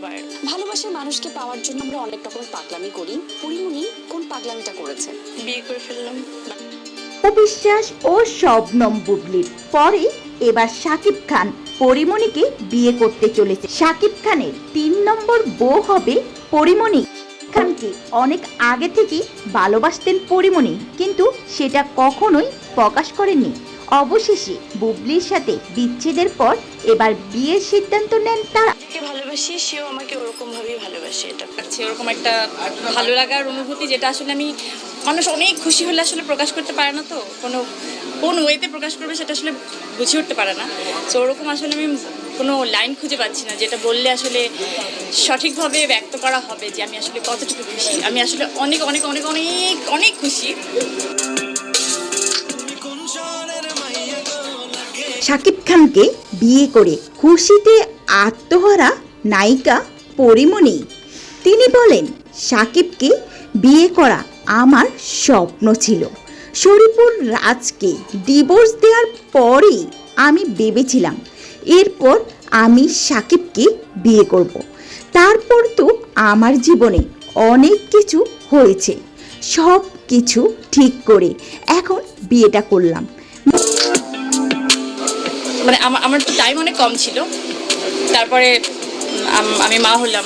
সবার। ভালোবাসার মানুষকে পাওয়ার জন্য আমরা অনেক রকমের পাগলামি করি। পরিমণি কোন পাগলামিটা করেছে? বিয়ে করে ফেললাম। অবিশ্বাস ও শবনম বুবলির পরে এবার শাকিব খান পরিমণিকে বিয়ে করতে চলেছে। শাকিব খানের 3 নম্বর বউ হবে পরিমণি। খানকে অনেক আগে থেকেই ভালোবাসতেন পরিমণি, কিন্তু সেটা কখনোই প্রকাশ করেননি। অবশেষে বুবলির সাথে বিচ্ছেদের পর এবার বিয়ের সিদ্ধান্ত নেন তারা। ভালোবাসি, সেও আমাকে ওরকম ভাবেই ভালোবাসে। এটা পাচ্ছে ওরকম একটা ভালো লাগার অনুভূতি, যেটা আসলে আমি মানুষ অনেক খুশি হলে আসলে প্রকাশ করতে পারে না, তো কোন ওয়েতে প্রকাশ করবে সেটা আসলে বুঝে উঠতে পারে না। তো ওরকম আসলে আমি কোনো লাইন খুঁজে পাচ্ছি না যেটা বললে আসলে সঠিকভাবে ব্যক্ত করা হবে যে আমি আসলে কতটুকু খুশি। আমি আসলে অনেক অনেক অনেক অনেক অনেক খুশি। শাকিব খানকে বিয়ে করে খুশিতে আত্মহারা নায়িকা পরিমণি। তিনি বলেন, শাকিবকে বিয়ে করা আমার স্বপ্ন ছিল। শরীফুল রাজকে ডিভোর্স দেওয়ার পরেই আমি ভেবেছিলাম এরপর আমি শাকিবকে বিয়ে করব। তারপর তো আমার জীবনে অনেক কিছু হয়েছে, সব কিছু ঠিক করে এখন বিয়েটা করলাম। মানে আমার তো টাইম অনেক কম ছিল। তারপরে আমি মা হলাম,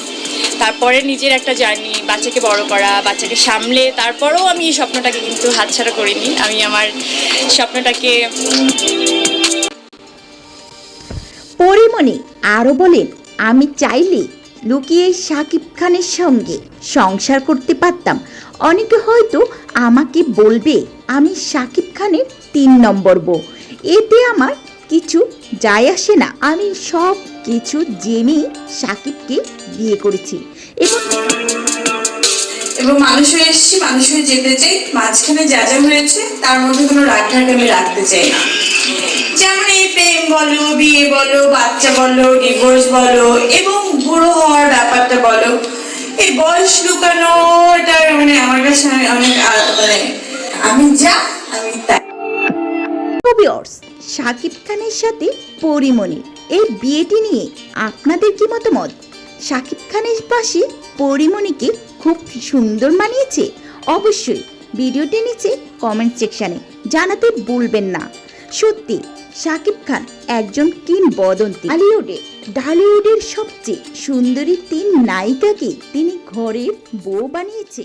তারপরে নিজের একটা জার্নি, বাচ্চাকে বড় করা, বাচ্চাকে সামলে, তারপরেও আমি এই স্বপ্নটাকে কিন্তু হাতছাড়া করিনি। আমি আমার স্বপ্নটাকে। পরিমণি আরও বলেন, আমি চাইলে লুকিয়ে শাকিব খানের সঙ্গে সংসার করতে পারতাম। অনেকে হয়তো আমাকে বলবে আমি শাকিব খানের 3 নম্বর বউ, এতে আমার কিছু যায় আসে না। আমি সব কিছু জেনেই শাকিবকে বিয়ে করেছি এবং মানুষ হয়ে এসেছি, মানুষ হয়ে যেতে চাই। মাঝখানে যা যা হয়েছে তার মধ্যে কোনো রাগঢাক আমি রাখতে চাই না। যেমন এই প্রেম বলো, বিয়ে বলো, বাচ্চা বলো, ডিভোর্স বলো এবং বুড়ো হওয়ার ব্যাপারটা বলো, এই বয়স লুকানো, এটা মানে আমার কাছে অনেক মানে আমি যা আমি তাই। শাকিব খানের সাথে পরিমণির এই বিয়েটি নিয়ে আপনাদের কি মতামত? শাকিব খানের পাশে পরিমণিকে খুব সুন্দর মানিয়েছে? অবশ্যই ভিডিওটি নিচে কমেন্ট সেকশানে জানাতে ভুলবেন না। সত্যি শাকিব খান একজন কিংবদন্তি। ঢালিউডের সবচেয়ে সুন্দরী 3 নায়িকাকে তিনি ঘরের বউ বানিয়েছে।